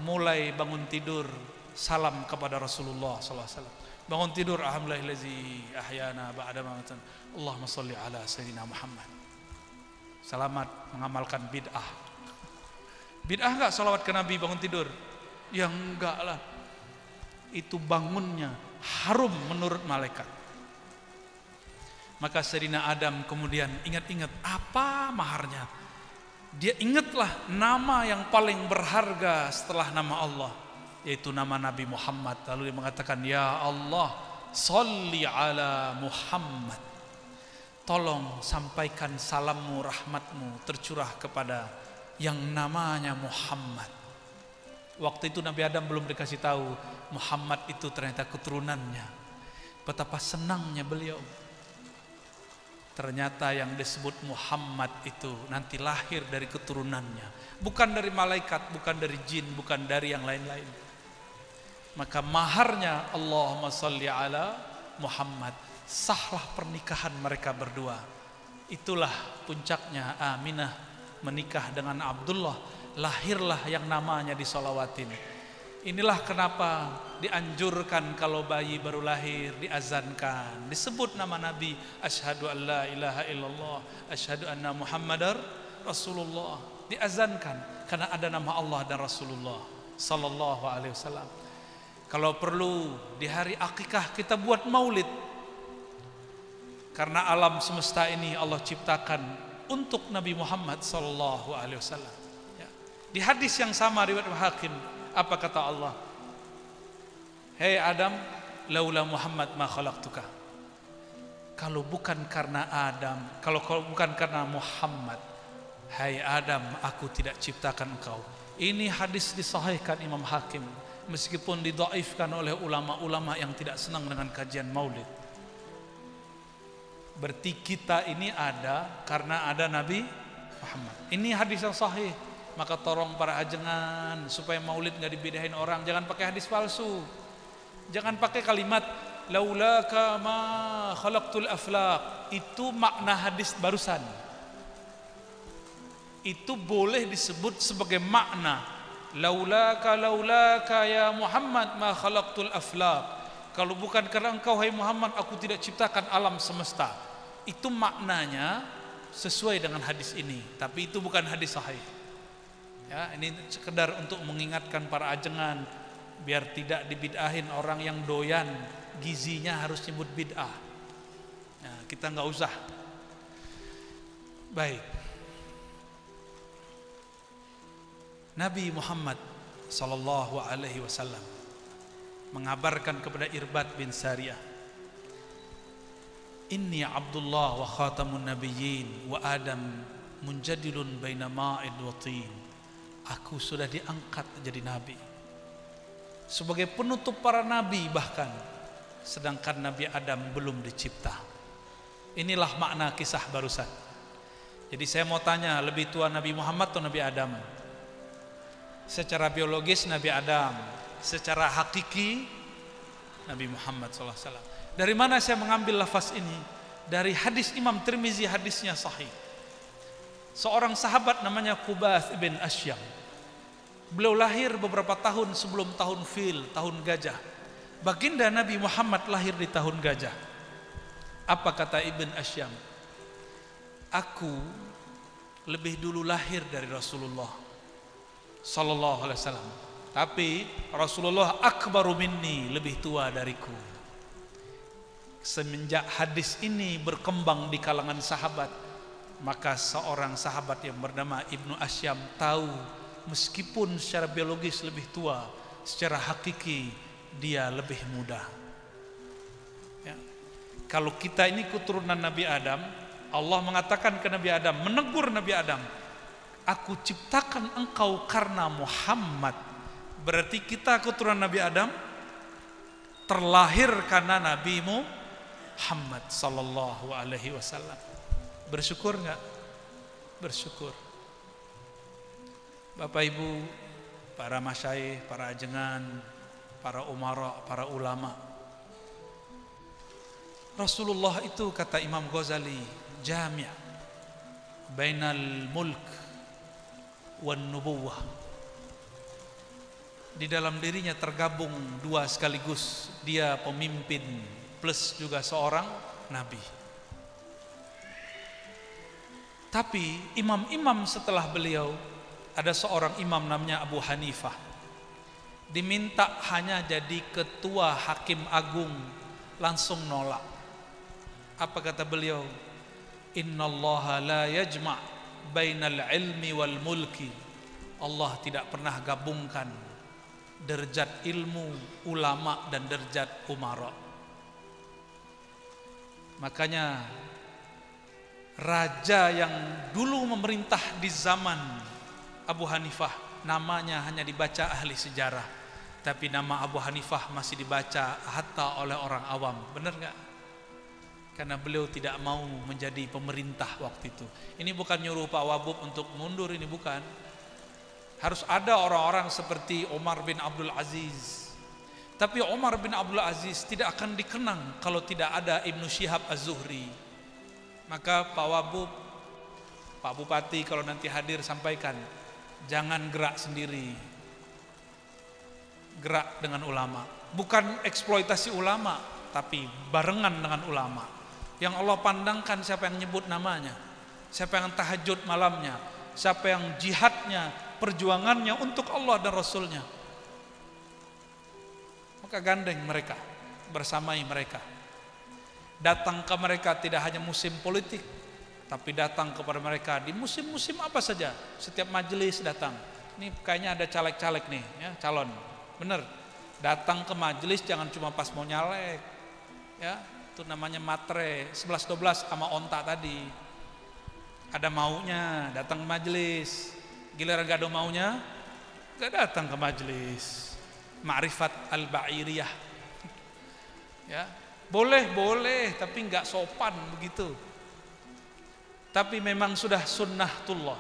mulai bangun tidur salam kepada Rasulullah sallallahu alaihi wasallam. Bangun tidur, alhamdulillahillazi ahyana ba'da mamatan, Allahumma shalli ala sayyidina Muhammad. Selamat mengamalkan bid'ah. Bid'ah enggak salawat ke Nabi bangun tidur? Ya enggak lah. Itu bangunnya harum menurut malaikat. Maka Sayyidina Adam kemudian ingat-ingat apa maharnya. Dia ingatlah nama yang paling berharga setelah nama Allah, yaitu nama Nabi Muhammad. Lalu dia mengatakan, ya Allah, sholli ala Muhammad. Tolong sampaikan salammu, rahmatmu tercurah kepada yang namanya Muhammad. Waktu itu Nabi Adam belum dikasih tahu Muhammad itu ternyata keturunannya. Betapa senangnya beliau. Ternyata yang disebut Muhammad itu nanti lahir dari keturunannya, bukan dari malaikat, bukan dari jin, bukan dari yang lain-lain. Maka maharnya Allahumma sholli ala Muhammad. Sahlah pernikahan mereka berdua. Itulah puncaknya Aminah menikah dengan Abdullah. Lahirlah yang namanya disolawatin. Inilah kenapa dianjurkan kalau bayi baru lahir diazankan, disebut nama Nabi, asyhadu an la ilaha illallah, asyhadu anna Muhammadar Rasulullah. Diazankan karena ada nama Allah dan Rasulullah sallallahu alaihi wasallam. Kalau perlu di hari akikah kita buat maulid, karena alam semesta ini Allah ciptakan untuk Nabi Muhammad sallallahu alaihi wasallam. Di hadis yang sama riwayat Hakim, apa kata Allah? Hei Adam, laula Muhammad ma khalaqtuka. Kalau bukan karena Adam, kalau bukan karena Muhammad, hai Adam, aku tidak ciptakan engkau. Ini hadis disahihkan Imam Hakim, meskipun didhaifkan oleh ulama-ulama yang tidak senang dengan kajian maulid. Berarti kita ini ada karena ada Nabi Muhammad. Ini hadis yang sahih. Maka tolong para ajengan supaya maulid nggak dibedain orang, jangan pakai hadis palsu, jangan pakai kalimat laulaka ma khalaqtul aflaq. Itu makna hadis barusan. Itu boleh disebut sebagai makna laulaka ya Muhammad ma khalaqtul aflaq. Kalau bukan karena engkau hai Muhammad, aku tidak ciptakan alam semesta. Itu maknanya sesuai dengan hadis ini, tapi itu bukan hadis sahih. Ya, ini sekedar untuk mengingatkan para ajengan biar tidak dibid'ahin orang yang doyan gizinya harus nyebut bid'ah. Nah, kita nggak usah. Baik. Nabi Muhammad sallallahu alaihi wasallam mengabarkan kepada Irbad bin Sariyah, Inni Abdullah wa khatamun nabiyyin wa Adam munjadilun baina ma'id wa tin. Aku sudah diangkat jadi nabi, sebagai penutup para nabi bahkan, sedangkan Nabi Adam belum dicipta. Inilah makna kisah barusan. Jadi saya mau tanya, lebih tua Nabi Muhammad atau Nabi Adam? Secara biologis Nabi Adam, secara hakiki Nabi Muhammad SAW. Dari mana saya mengambil lafaz ini? Dari hadis Imam Tirmizi, hadisnya sahih. Seorang sahabat namanya Qubath ibn Asyam. Beliau lahir beberapa tahun sebelum tahun fil, tahun gajah. Baginda Nabi Muhammad lahir di tahun gajah. Apa kata Ibn Asyam? Aku lebih dulu lahir dari Rasulullah sallallahu alaihi wasallam, tapi Rasulullah akbaru minni, lebih tua dariku. Semenjak hadis ini berkembang di kalangan sahabat, maka seorang sahabat yang bernama Ibnu Asyam tahu meskipun secara biologis lebih tua, secara hakiki dia lebih muda. Ya. Kalau kita ini keturunan Nabi Adam, Allah mengatakan ke Nabi Adam, menegur Nabi Adam, aku ciptakan engkau karena Muhammad. Berarti kita keturunan Nabi Adam, terlahir karena Nabi Muhammad sallallahu alaihi wasallam. Bersyukur enggak? Bersyukur. Bapak Ibu, para masyayikh, para ajengan, para umara, para ulama. Rasulullah itu kata Imam Ghazali, jami' bainal mulk wan nubuwah. Di dalam dirinya tergabung dua sekaligus. Dia pemimpin plus juga seorang nabi. Tapi imam-imam setelah beliau, ada seorang imam namanya Abu Hanifah, diminta hanya jadi ketua hakim agung, langsung nolak. Apa kata beliau? Innallaha la yajma' bainal ilmi wal mulki. Allah tidak pernah gabungkan derajat ilmu ulama dan derajat umara. Makanya raja yang dulu memerintah di zaman Abu Hanifah namanya hanya dibaca ahli sejarah, tapi nama Abu Hanifah masih dibaca hatta oleh orang awam. Benar nggak? Karena beliau tidak mau menjadi pemerintah waktu itu. Ini bukan nyuruh Pak Wabub untuk mundur, ini bukan. Harus ada orang-orang seperti Umar bin Abdul Aziz. Tapi Umar bin Abdul Aziz tidak akan dikenang kalau tidak ada Ibnu Syihab Az-Zuhri. Maka Pak Wabub, Pak Bupati kalau nanti hadir sampaikan, jangan gerak sendiri, gerak dengan ulama. Bukan eksploitasi ulama, tapi barengan dengan ulama. Yang Allah pandangkan siapa yang nyebut namanya, siapa yang tahajud malamnya, siapa yang jihadnya, perjuangannya untuk Allah dan Rasulnya. Maka gandeng mereka, bersamai mereka. Datang ke mereka tidak hanya musim politik, tapi datang kepada mereka di musim-musim apa saja. Setiap majelis datang. Ini kayaknya ada caleg-caleg nih, ya, calon. Bener. Datang ke majelis jangan cuma pas mau nyalek. Ya, itu namanya matre 11-12 sama onta tadi. Ada maunya, datang ke majelis. Giliran gak ada maunya, gak datang ke majelis. Ma'rifat al-ba'iriyah. Ya, boleh, tapi nggak sopan begitu. Tapi memang sudah sunnatullah.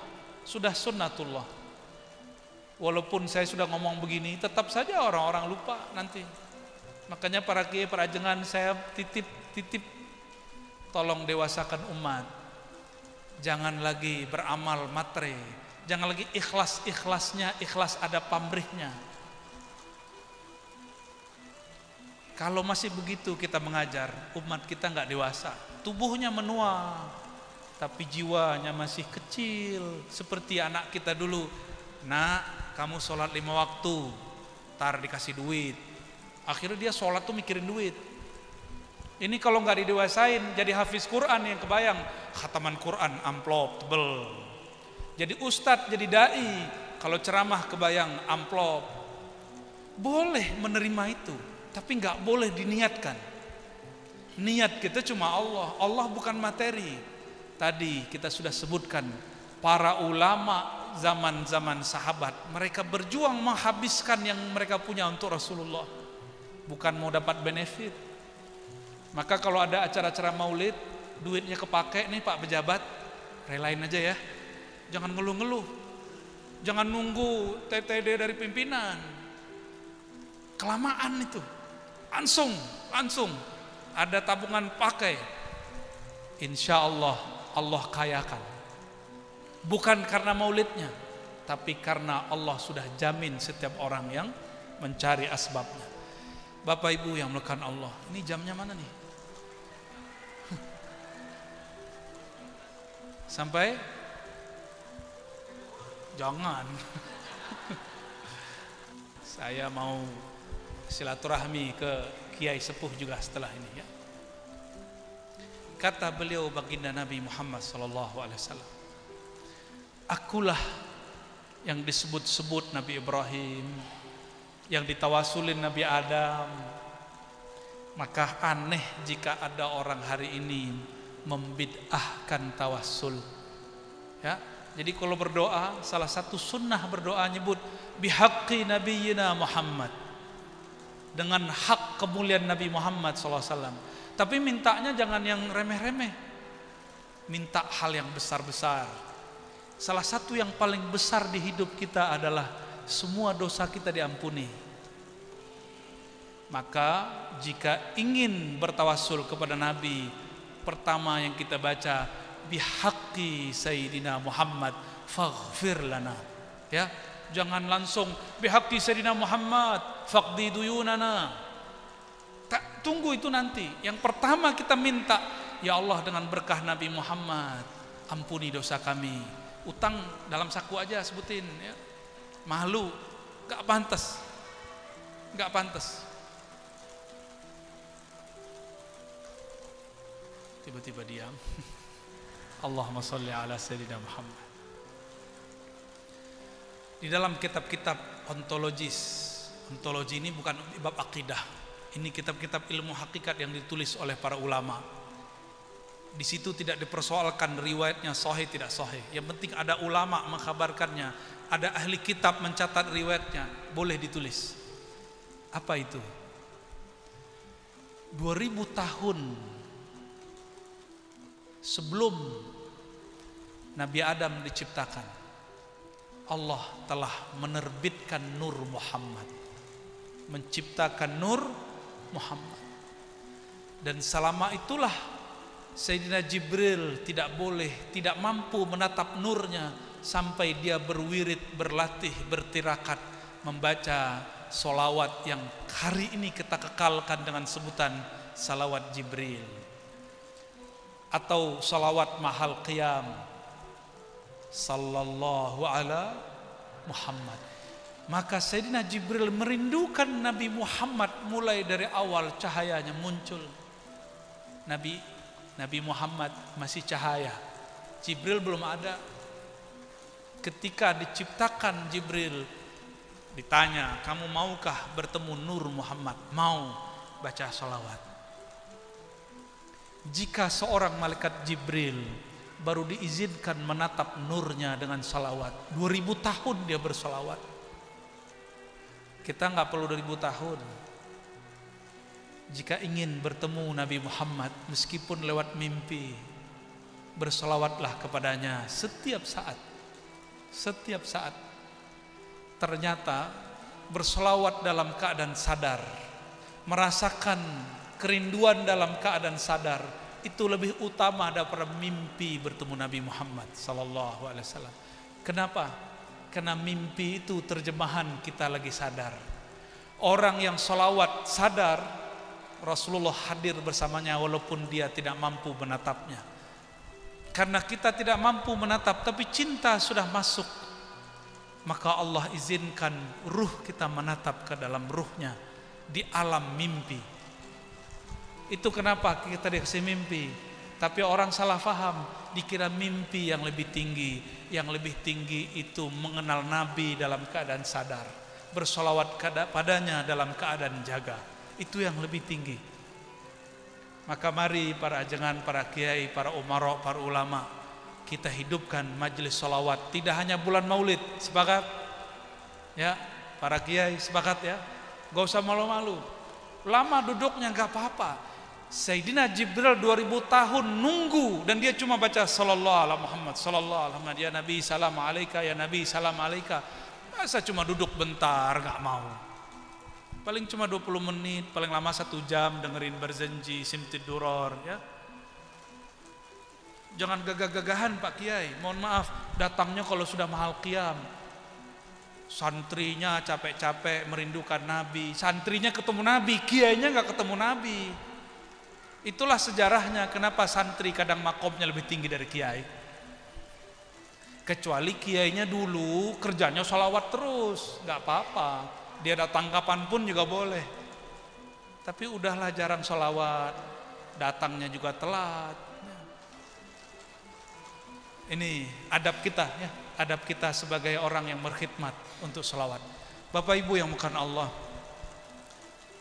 Walaupun saya sudah ngomong begini, tetap saja orang-orang lupa nanti. Makanya para kiai, para jengan, saya titip tolong dewasakan umat. Jangan lagi beramal matre, jangan lagi ikhlas-ikhlasnya, ikhlas ada pamrihnya. Kalau masih begitu kita mengajar, umat kita nggak dewasa. Tubuhnya menua, tapi jiwanya masih kecil. Seperti anak kita dulu. Nak, kamu sholat 5 waktu, tar dikasih duit. Akhirnya dia sholat tuh mikirin duit. Ini kalau nggak didewasain, jadi hafiz Quran yang kebayang. Khataman Quran, amplop, tebel. Jadi ustadz, jadi da'i. Kalau ceramah kebayang, amplop. Boleh menerima itu, tapi nggak boleh diniatkan. Niat kita cuma Allah. Allah bukan materi. Tadi kita sudah sebutkan, para ulama zaman-zaman sahabat, mereka berjuang menghabiskan yang mereka punya untuk Rasulullah, bukan mau dapat benefit. Maka kalau ada acara-acara maulid, duitnya kepake nih Pak pejabat, relain aja ya. Jangan ngeluh-ngeluh, jangan nunggu TTD dari pimpinan, kelamaan itu. Langsung ada tabungan pakai, insya Allah Allah kayakan. Bukan karena maulidnya, tapi karena Allah sudah jamin setiap orang yang mencari asbabnya. Bapak Ibu yang melekat Allah, ini jamnya mana nih? Sampai? Jangan. Saya mau silaturahmi ke Kiai Sepuh juga setelah ini ya. Kata beliau baginda Nabi Muhammad SAW, akulah yang disebut-sebut Nabi Ibrahim, yang ditawasulin Nabi Adam. Maka aneh jika ada orang hari ini membid'ahkan tawasul ya. Jadi kalau berdoa, salah satu sunnah berdoa nyebut bihaqqi nabiyyina Muhammad, dengan hak kemuliaan Nabi Muhammad SAW. Tapi mintanya jangan yang remeh-remeh, minta hal yang besar-besar. Salah satu yang paling besar di hidup kita adalah semua dosa kita diampuni. Maka jika ingin bertawasul kepada Nabi, pertama yang kita baca bihaqqi sayyidina Muhammad faghfir lana ya. Jangan langsung bihaqqi sayyidina Muhammad faqdi duyunana. Tak, tunggu itu nanti. Yang pertama kita minta, ya Allah dengan berkah Nabi Muhammad ampuni dosa kami. Utang dalam saku aja sebutin ya. Malu, gak pantas. Tiba-tiba diam. Allahumma sholli ala sayyidina Muhammad. Di dalam kitab-kitab ontologis, ontologi ini bukan bab akidah. Ini kitab-kitab ilmu hakikat yang ditulis oleh para ulama. Di situ tidak dipersoalkan riwayatnya sahih tidak sahih. Yang penting ada ulama mengkhabarkannya, ada ahli kitab mencatat riwayatnya, boleh ditulis. Apa itu? 2000 tahun sebelum Nabi Adam diciptakan, Allah telah menerbitkan Nur Muhammad, menciptakan Nur Muhammad. Dan selama itulah Sayyidina Jibril tidak mampu menatap nurnya sampai dia berwirid, berlatih, bertirakat membaca solawat yang hari ini kita kekalkan dengan sebutan salawat Jibril atau salawat mahal qiyam, sallallahu ala Muhammad. Maka Sayyidina Jibril merindukan Nabi Muhammad mulai dari awal cahayanya muncul. Nabi Muhammad masih cahaya, Jibril belum ada. Ketika diciptakan Jibril, ditanya, kamu maukah bertemu Nur Muhammad? Mau, baca salawat. Jika seorang malaikat Jibril baru diizinkan menatap nurnya dengan salawat, 2000 tahun dia bersalawat. Kita nggak perlu 2000 tahun. Jika ingin bertemu Nabi Muhammad meskipun lewat mimpi, bersalawatlah kepadanya setiap saat. Setiap saat. Ternyata bersalawat dalam keadaan sadar merasakan kerinduan dalam keadaan sadar itu lebih utama daripada mimpi bertemu Nabi Muhammad sallallahu alaihi wasallam. Kenapa? Karena mimpi itu terjemahan kita lagi sadar. Orang yang sholawat sadar Rasulullah hadir bersamanya walaupun dia tidak mampu menatapnya. Karena kita tidak mampu menatap tapi cinta sudah masuk, maka Allah izinkan ruh kita menatap ke dalam ruhnya di alam mimpi. Itu kenapa kita dikasih mimpi. Tapi orang salah faham, dikira mimpi yang lebih tinggi. Yang lebih tinggi itu mengenal Nabi dalam keadaan sadar, bersolawat padanya dalam keadaan jaga. Itu yang lebih tinggi. Maka mari para ajengan, para kiai, para umara, para ulama, kita hidupkan majelis solawat. Tidak hanya bulan maulid. Sepakat? Ya, para kiai sepakat ya. Gak usah malu-malu. Lama duduknya gak apa-apa. Sayyidina Jibril 2000 tahun nunggu dan dia cuma baca sallallahu alaihi Muhammad, sallallahu alaihi Muhammad, ya Nabi salam alaika, ya Nabi salam alaika. Masa cuma duduk bentar, gak mau. Paling cuma 20 menit, paling lama 1 jam dengerin berjanji simtid duror ya. Jangan gagah-gagahan Pak Kiai. Mohon maaf, datangnya kalau sudah mahal qiyam. Santrinya capek-capek merindukan Nabi, santrinya ketemu Nabi, kiainya gak ketemu Nabi. Itulah sejarahnya kenapa santri kadang makomnya lebih tinggi dari kiai. Kecuali kiainya dulu kerjanya sholawat terus, gak apa-apa. Dia datang kapan pun juga boleh. Tapi udahlah jarang sholawat, datangnya juga telat. Ini adab kita ya, adab kita sebagai orang yang berkhidmat untuk sholawat. Bapak Ibu yang bukan Allah,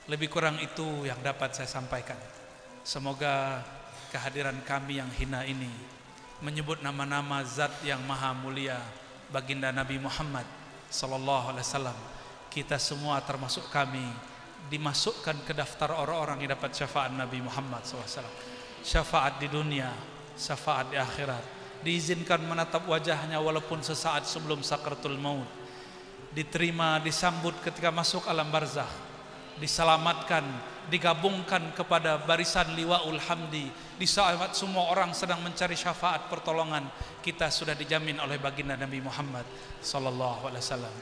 lebih kurang itu yang dapat saya sampaikan. Semoga kehadiran kami yang hina ini menyebut nama-nama zat yang maha mulia, baginda Nabi Muhammad sallallahu alaihi wasallam. Kita semua termasuk kami dimasukkan ke daftar orang-orang yang dapat syafaat Nabi Muhammad sallallahu alaihi wasallam. Syafaat di dunia, syafaat di akhirat. Diizinkan menatap wajahnya walaupun sesaat sebelum sakaratul maut. Diterima, disambut ketika masuk alam barzakh. Diselamatkan, digabungkan kepada barisan liwaul hamdi. Di saat semua orang sedang mencari syafaat pertolongan, kita sudah dijamin oleh baginda Nabi Muhammad sallallahu alaihi wasallam.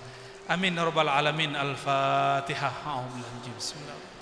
Amin ya rabbal alamin. Al-Fatihah. Bismillah.